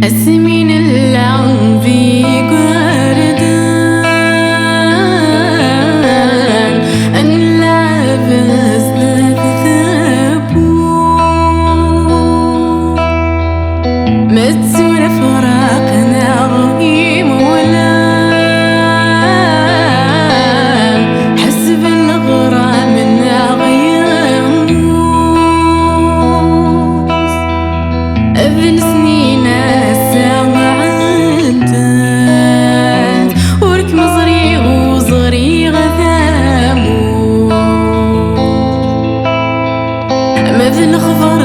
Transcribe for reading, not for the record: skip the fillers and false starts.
اسمين العنبي جردان نلعبس للثبوت متسور فراقنا غيم ولام حسب الغرام غيموت ابن سنين الساعة عدت ورك مصري وصري غثاموت مثل خفر